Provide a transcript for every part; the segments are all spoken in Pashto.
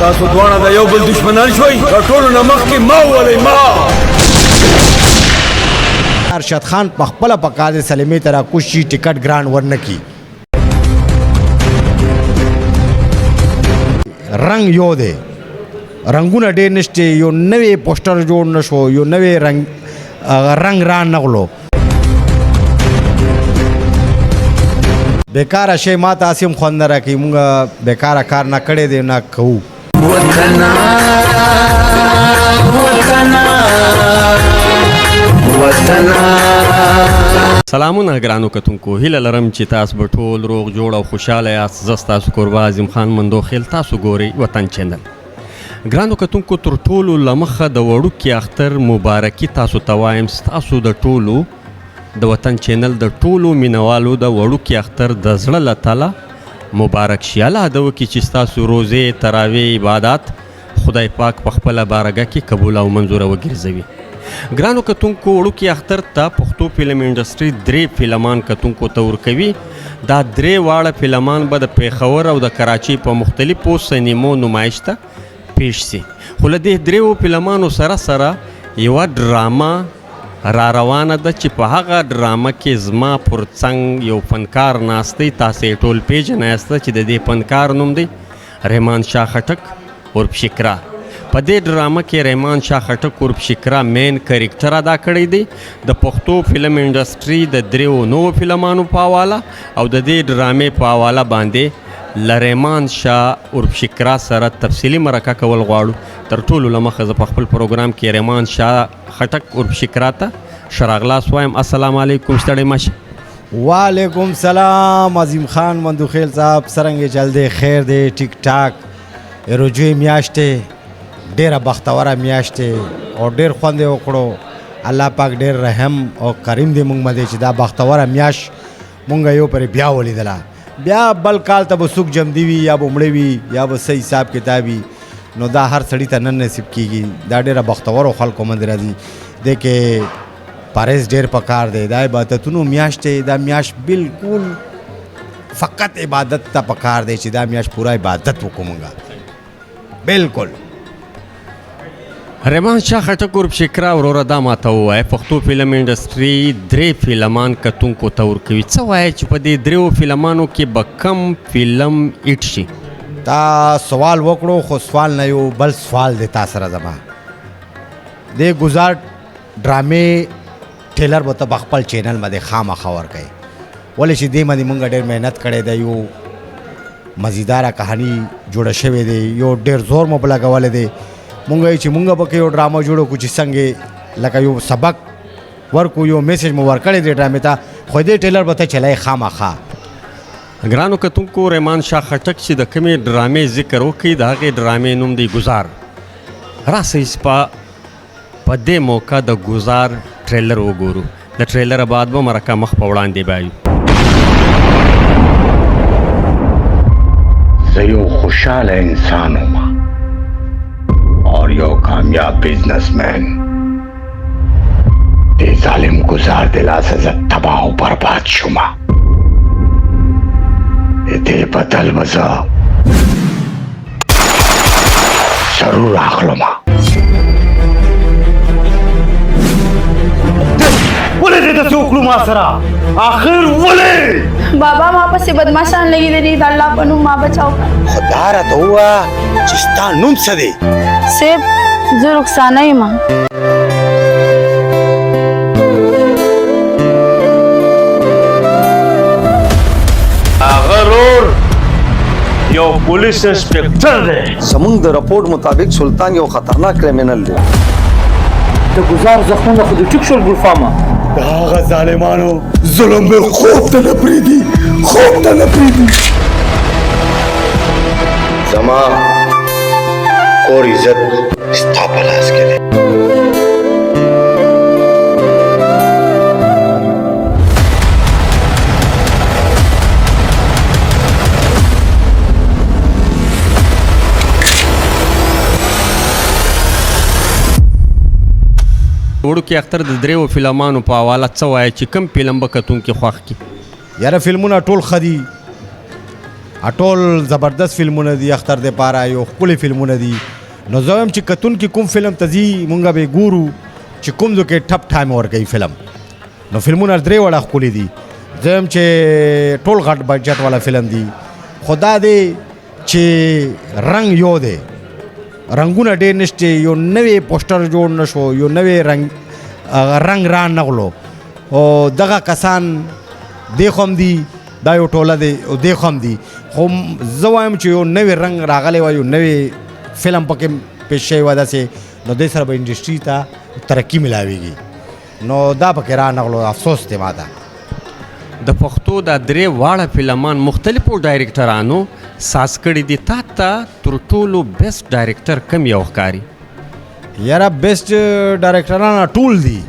تاسو دواړه د یو بل دشمنان شوئ د ټولو نه مخکې ما وولئ ما ارشد خان په خپله په قاضي سلیمې ته راکوشي ټکټ ګران ورنه کي رنګ یو دی رنګونه ډېر نشته یو نوی پوسټر جوړ نه شو یو نوی رنګ را نغلو بیکاره شی ما ته هسې هم خوند نه راکوي مونږ بیکاره کار نه کړی دی نه کوو سلامونه ګرانو کتونکو هیله لرم چې تاسو به ټول روغ جوړ او خوشحاله یاست زه ستاسو کوربه اعظم خان مندوخیل تاسو ګورئ وطن چینل ګرانو کتونکو تر ټولو له مخه د وړوکي اختر مبارکي تاسو ته وایم ستاسو د ټولو د وطن چینل د ټولو مینوالو د وړوکي اختر د زړه له تله مبارک شي الله دې وکړي چې ستاسو روزې تراویح عبادات خدای پاک په خپله بارګه کې قبول او منظوره وګرځوي ګرانو کتونکو وړوکي اختر ته پښتو فلم انډسټري 3 فلمان کتونکو ته ورکوي دا 3 واړه فلمان به د پیښور او د کراچۍ په مختلفو سینمو نمایش ته پیش سي خو له دې 3 فلمانو سره سره یوه ډرامه را روانه ده چې په هغه ډرامه کې زما پر څنګ یو فنکار ناست دی تاسې ټول پیژنئ چې د دې فنکار نوم دی رحمان شاه خټک عرف شکرا په دې ډرامه کې رحمان شاه خټک عرف شکرا مین کریکټر ادا کړی دی د پښتو فلم انډسټري د 3 نوو فلمانو په حواله او د دې ډرامې په حواله باندې له رحمان شاه عرف شکرا سره تفصیلي مرکه کول غواړو تر ټولو له مخه زه په خپل پروګرام کې رحمان شاه خټک عرف شکرا ته ښه راغلاست وایم السلام علیکم ستړی مه شئ وعلیکم سلام عظیم خان مندوخیل صاحب څرنګه چل دی خیر دی ټیک ټاک روجوی میاشت دی ډیره بختوره میاشت دی او ډیر خوند یې وکړو الله پاک ډیر رحم او کریم دی موږ باندې چې دا بختوره میاشت موږ یو پرې بیا ولیدله بیا بل کال ته به څوک جمدي وي یا به مړه وي یا به څه حساب کتاب وي نو دا هر سړي ته نه نصیب کېږي دا ډېره بختورو خلکو باندې راځي دی کې پرهیز ډېر پکار دی دا عبادتونو میاشت دی دا میاشت بالکل فقط عبادت ته پکار دی چې دا میاشت پوره عبادت وکړو مونږ بالکل رحمان شاه خټک عرف شکرا وروره دا ماته ووایه پښتو فلم انډسټري 3 فلمان کتونکو ته ورکوي څه وایه چې په دې 3 فلمانو کې به کم فلم هیټ شي دا سوال وکړو خو سوال نه یو بل سوال دی تا سره زما دې ګزار ډرامې ټیلر به ته په خپل چینل باندې خامخا ورکوي ولې چې دې باندې مونږ ډېر محنت کړی دی یو مزیداره کهاني جوړه شوې دی یو ډېر زور مو په لګولی دی مونږ چې مونږ پکې یو ډرامه جوړو کو چې څنګه لکه یو سبق ورکو یو میسج مو ورکړی دی ډرامې ته خو دې ټیلر به ته چلای خامخا ګرانو کتونکو رحمان شاه خټک چې د کومې ډرامې ذکر وکړي د هغې ډرامې نوم دی ګزار راسئ په دې موقع د ګزار ټریلر وګورو د ټریلر بعد به مرکه مخ په وړاندې بایو زه یو خوشحاله انسان وم اور یو کامیاب بزنسمین دې ظالم ګزار د لاسه زه تباه او برباد شومه دې بدل به زه ضرور اخلمه ولې دې داسې وکړو ما سره آخر ولې بابا ما پسې بدماشان لګېدلي دي د الله په نوم ما بچاو خدا راته ووایه چې ستا نوم څه دی صاحب زه رخسانه یم یو پولیس انسپیکټر دی زمونږ د رپورټ مطابق سلطان یو خطرناک کریمینل دی د ګزار زخمونه خو د ټیک شول ګلفامه د هغه ظالمانو ظلم به خوب ته نه پرېږدي خوب ته نه پرېږدي زما کور عزت ستا په لاس کې دی وړوکی اختر د 3 فلمانو په حواله څه وایه چې کوم فلم به کتونکي خوښ کړي یاره فلمونه ټول ښه دي ټول زبردست فلمونه دي اختر د پاره یو ښکلي فلمونه دي نو زه وایم چې کتونکي کوم فلم ته ځي مونږ به ګورو چې کوم ځای کې ټپ ټایم ورکوي فلم نو فلمونه درې وړه ښکلي دي زه وایم چې ټول غټ بجټ والا فلم دي خدا دی چې رنګ یو دی رنګونه ډېر نشته یو نوی پوسټر جوړ نه شو یو نوی رنګ را نغلو او دغه کسان دی خو هم دي دا یو ټوله دی او دی خو هم دي خو زه وایم چې یو نوی رنګ راغلی وای یو نوی فلم پکې پیش شوی وای داسې نو دې سره به انډسټري ته ترقي ملاویږي نو دا پکې را نغلو افسوس دی ما ته د پښتو دا درې واړه فلمان مختلفو ډایرکټرانو ساز کړي دي تا ته تر ټولو بیسټ ډایرکټر کوم یو ښکاري یاره بیسټ ډایرکټران ټول دي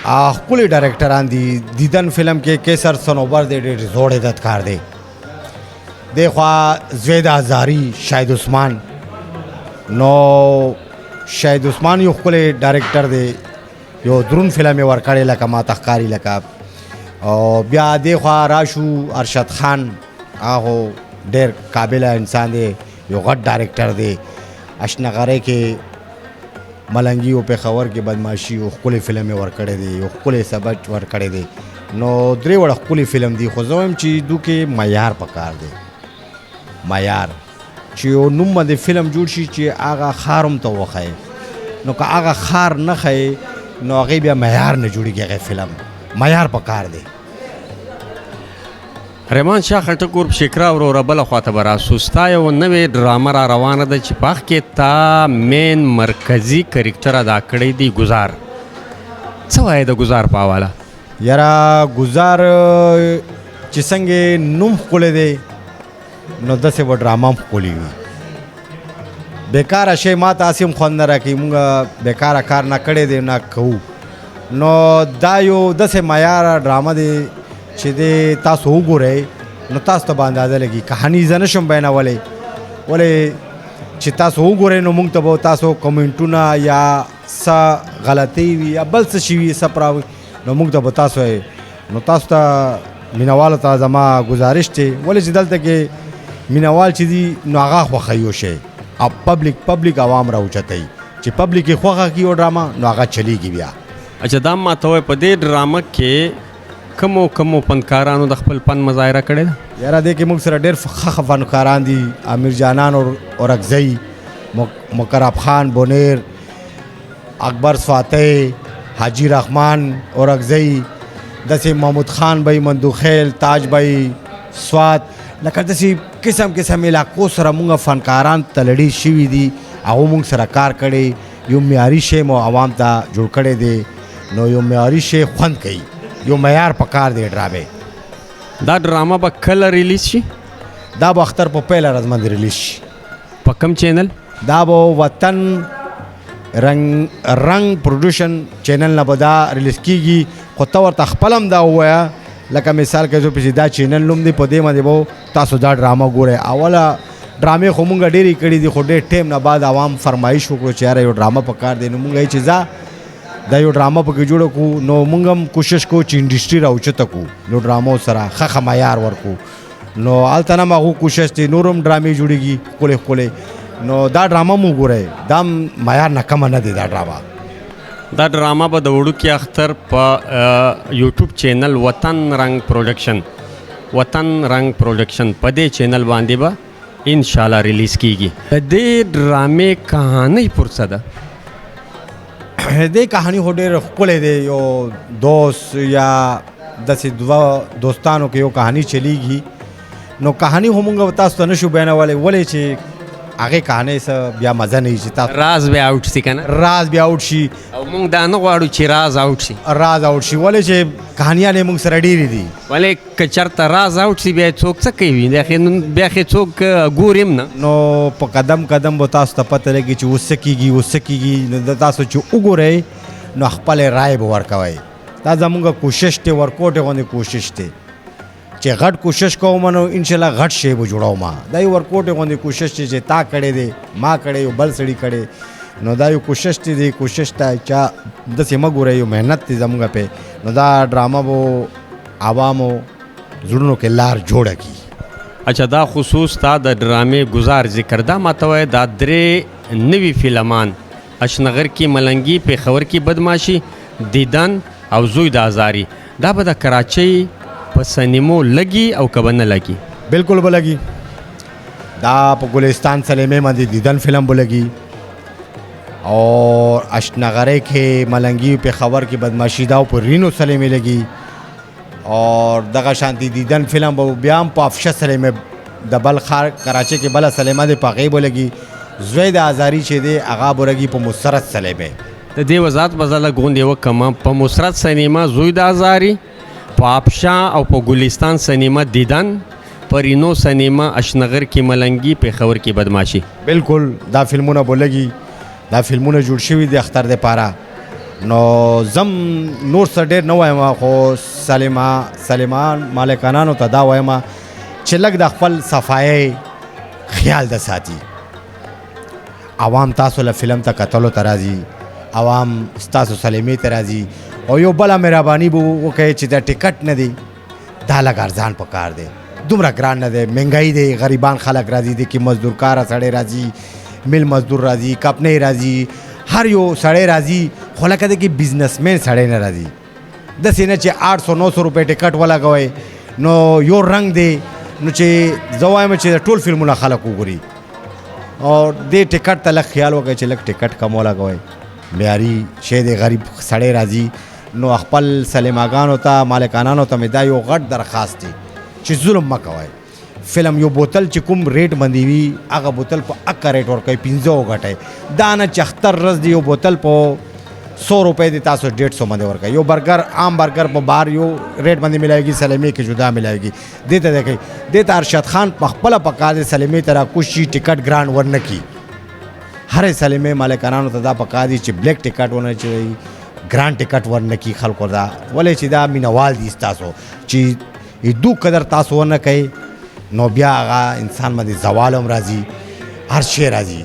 ښکلي ډایرکټران دي دیدن فلم کې کیسر صنوبر دی ډېر زوړ عدتکار دی دی خوا زوید هزاري شاهد عثمان نو شاهد عثمان یو ښکلی ډایرکټر دی یو درون فلم یې ورکړی لکه ما ته ښکاري لکه او بیا دی خوا راشو ارشد خان هغه ډېر قابله انسان دی یو غټ ډایرکټر دی اشنغرۍ کې ملنګي او پېښور کې بدماشي یو ښکلی فلم یې ورکړی دی یو ښکلی سبق ورکړی دی نو درې وړه ښکلي فلم دي خو زه وایم چې دو کې معیار پکار دی معیار چې یو نوم باندې فلم جوړ شي چې هغه ښار هم ته وښایي نو که هغه ښار نه ښایي نو هغې بیا معیار نه جوړېږي هغې فلم معیار پکار دی رحمان شاه خټک ورپ شکرا وروره بله خواته به راسو ستا یو نوې ډرامه را روانه ده چې په هغه کې تا مین مرکزي کرکټر ادا کړی دی ګزار څه وایې د ګزار په حواله یاره ګزار چې څنګه نوم ښکلی دی نو داسې به ډرامه هم ښکلې وي بېکاره شی ما ته هسې هم خوند نه راکوي مونږ بېکاره کار نه کړی دی نه کوو نو دا یو داسې معیاره ډرامه دی چې دی تاسو وګورئ نو تاسو ته به اندازه لګي کهاني زه نشم بیانولی ولې چې تاسو وګورئ نو موږ ته به تاسو کمنټونه یا څه غلطۍ وي یا بل څه شي وي څه پراوي نو موږ ته به تاسو نو تاسو ته مینوالو ته زما ګزارش دی ولې چې دلته کې مینوال چې دي نو هغه خوښوي شی او پبلیک عوام راوچتوي چې پبلیک یې خوښه کړي یو ډرامه نو هغه چلیږي بیا اچھا دا ما ته وایه په دې ډرامه کې کمو فنکارانو د خپل فن مظاهره کړې ده یاره دې کې موږ سره ډېر ښه فنکاران دي امیر جانان اورکزی مقرب خان بونیر اکبر سواتۍ حاجی رحمان اورکزی داسې محمود خان بھائی مندوخیل تاج بھائی سوات لکه داسې قسم علاقو سره موږ فنکاران تلړي شوي دي هغو موږ سره کار کړی یو معیاري شی مو عوام ته جوړ کړی دی نو یو معیاري شی خوند کوي یو معیار پکار دی ډرامې دا ډرامه به کله ریلیز شي دا به اختر په پیله ورځ باندې ریلیز شي په کوم چینل دا به وطن رنګ پروډوشن چینل نه به دا ریلیز کیږي خو ته ورته خپل هم دا ووایه لکه مثال کې زه پسې دا چینل نوم دی په دې باندې به تاسو دا ډرامه ګورئ اوله ډرامې خو مونږ ډېرې کړي دي خو ډېر ټایم نه بعد عوام فرمایش وکړو چې یاره یو ډرامه پکار دی نو مونږ یې چې ځه دا یو ډرامه پکې جوړه کړو نو مونږ هم کوشش کوو چې انډسټري راوچته کړو نو ډرامو سره ښه معیار ورکړو نو هلته نه هم هغو کوشش دی نور هم ډرامې جوړېږي ښکلې ښکلې نو دا ډرامه مو ګورئ دا هم معیار نه کمه نه دی دا ډرامه دا ډرامه به د وړوکي اختر په یوټیوب چینل وطن رنګ پروډکشن په دې چینل باندې به انشاءالله ریلیز کیږي د دې ډرامې کہانی پرڅه ده دې کہانی خو ډېر ښکلی دی یو دوست یا داسې دوه دوستانو کې یو کہانی چلیږي نو کہانی خو مونږ تاسو ته نشو بیانولی ولې چې هغې کہانی څه بیا مزه نه وي چې تاسو راز بیا آوټ شي که نه راز بیا آوټ شي او موږ دا نه غواړو چې راز آوټ شي راز آوټ شي ولې چې کہانیان یې مونږ سره ډېرې دي ولې که چېرته راز آوټ شي بیا څوک څه کوي بیا خې څوک ګوري هم نه نو په قدم قدم به تاسو ته پته لګي چې اوس څه کېږي نو د تاسو چې وګورئ نو خپلې رایې به ورکوئ دا زمونږ کوشش دی ورکوټې غوندې کوشش دی چې غټ کوشش کوم نو انشاءالله غټ شی به جوړوم دا یو ورکوټې غوندې کوشش دی چې تا کړی دی ما کړی یو بل سړي کړی نو دا یو کوشش دی کوشش ته چا داسې مه ګورئ یو محنت دی زمونږ پې نو دا ډرامه به عوامو زړونو کې لار جوړه کړي اچھا دا خصوص تا د ډرامې گزار ذکر دا ماته وایه دا 3 نوي فلمان اشنغر کې ملنګي پېښور کې بدماشي دیدن او زوی د ازاري دا به د کراچۍ په سینمو لګي او که به نه لګي؟ بالکل به لګي. دا په ګلستان سلیمې باندې دیدن فلم به لګي اور اشنغرۍ کې ملنګي پېښور کې بدماشي دا په رینو سلیمې لګي اور دغه شانتي دیدن فلم به بیا هم په افشه سلیمې د بل ښار کراچۍ کې بله سلیمه دی په هغې به لګي. زوی د ازاري چې دی هغه به لګي په مسرت سلیمې. د دې وضاحت به زه لږ غوندې وکړم په مسرت سینما زوی د ازاري، په افشا او په ګلستان سینما دیدن، په رینو سینما اشنغر کې ملنګي پېښور کې بدماشي. بالکل دا فلمونه به لګي. دا فلمونه جوړ شوي دي اختر دپاره. نو زم نور څه ډېر نه وایم خو سلیمان مالکانانو ته دا وایم چې لږ د خپل صفایۍ خیال د ساتي. عوام تاسو له فلم ته کتلو ته راځي، عوام ستاسو سلیمې ته راځي او یو بله مهرباني به وکړئ چې دا ټکټ نه دی دا لږ ارزان پکار دی، دومره ګران نه دی، مهنګایي دی، غریبان خلک راځي، دی کې مزدور کاره سړی راځي، میل مزدور راځي، کپنۍ راځي، هر یو سړی راځي خو لکه دی کې بزنسمین سړی نه راځي. داسې نه چې 800-900 روپۍ ټکټ ولګوئ نو یو رنګ دی نو چې زه وایم چې د ټول فلمونه خلک وګوري او دې ټکټ ته لږ خیال وکړئ چې لږ ټکټ کم ولګوئ. معیاري شی دی، غریب سړی راځي نو خپل سلیماګانو ته مالکانانو ته مې دا یو غټ درخواست دی چې ظلم مه کوئ. فلم یو بوتل چې کوم ریټ باندې وي هغه بوتل په اکه ریټ ورکوئ، 15 وګټئ. دا نه چې اختر ورځ دی یو بوتل په 100 روپۍ دی تاسو 150 باندې ورکوئ. یو برګر عام برګر په بار یو ریټ باندې ملایږي، سلیمې کې جدا ملایږي. دې ته دی کوي دې ته ارشد خان په خپله پکار دی سلیمې ته راکوشي ټکټ ګران ورنه کي. هرې سلیمې مالکانانو ته دا پکار دي چې بلیک ټکټ ونه چوي، ګران ټکټ ورنه کي خلکو ته. ولې چې دا مینوال دي ستاسو چې دو قدر تاسو ونه کوئ نو بیا هغه انسان باندې زوال هم راځي، هر شی راځي.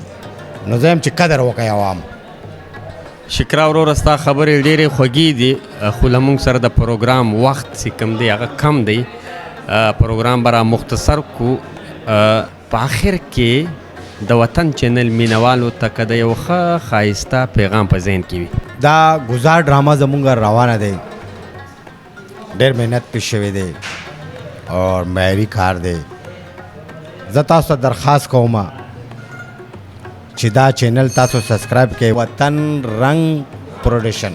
نو زه یم چې قدر وکړئ عوام. شکرا وروره ستا خبرې ډېرې خوږې دي خو له موږ سره د پروګرام وخت چې کوم دی هغه کم دی. پروګرام به را مختصر کو. په آخر کې د وطن چینل مینوالو ته که د یو ښه ښایسته پیغام په ذهن کې وي؟ دا گزار ډرامه زمونږ روانه دی، ډېر محنت پې شوی دی اور معیاري کار دی. زه تاسو ته درخواست کوم چې دا چینل تاسو سبسکرایب کړئ، وطن رنګ پروډکشن.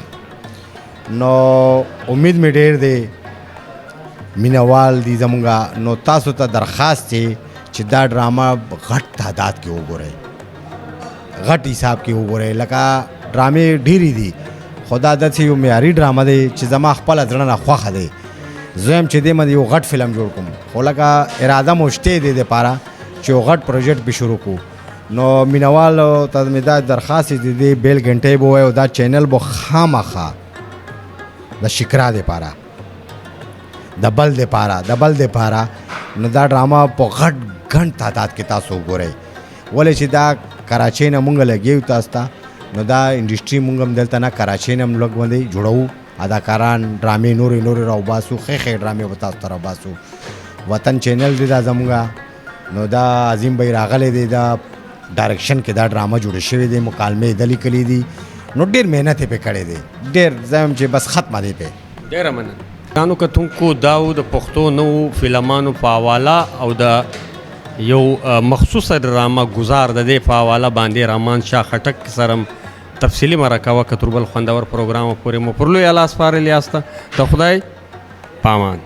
نو امید مې ډېر دی مینوال دي زمونږ. نو تاسو ته درخواست دی چې دا ډرامه غټ تعداد کې وګورئ، غټ حساب کې وګورئ. لکه ډرامې ډېرې دي خو دا داسې یو معیاري ډرامه دی چې زما خپله زړه نه خوښه دی. زه یم چې دې باندې یو غټ فلم جوړ کړم خو لکه اراده مو شته دې دپاره چې یو غټ پروجیکټ پې شروع کړو. نو مینوالو ته مې دا درخواست دی دې بیل ګنټۍ به ووایو دا چینل به خامخا د شکرا دپاره د بل دپاره نو دا ډرامه په غټ ګڼ تعداد کې تاسو وګورئ. ولې چې دا کراچۍ نه مونږ لګیو تاسو ته نو دا انډسټري مونږ هم دلته نه کراچۍ نه هم لږ باندې جوړوو، اداکاران ډرامې نورې راوباسو، ښې ډرامې به تاسو ته راوباسو. وطن چینل دی دا زمونږ. نو دا عظیم بھائی راغلی دی، دا ډایرکشن کې دا ډرامه جوړه شوې دی، مکالمې د لیکلي دي. نو ډېر محنت یې پې کړی دی، ډېر زه یم چې بس ختمه دی پې. ډېره مننه. ګرانو کتونکو دا و د پښتو نوو فلمانو په حواله او د یو مخصوصه ډرامه گزار د دې په حواله باندې رحمان شاه خټک سره تفصیلي مرکه وکړه. تر بل خوندور پروګرام پورې مو پر لوی لاس سپارلې یاست. د خدای پامان.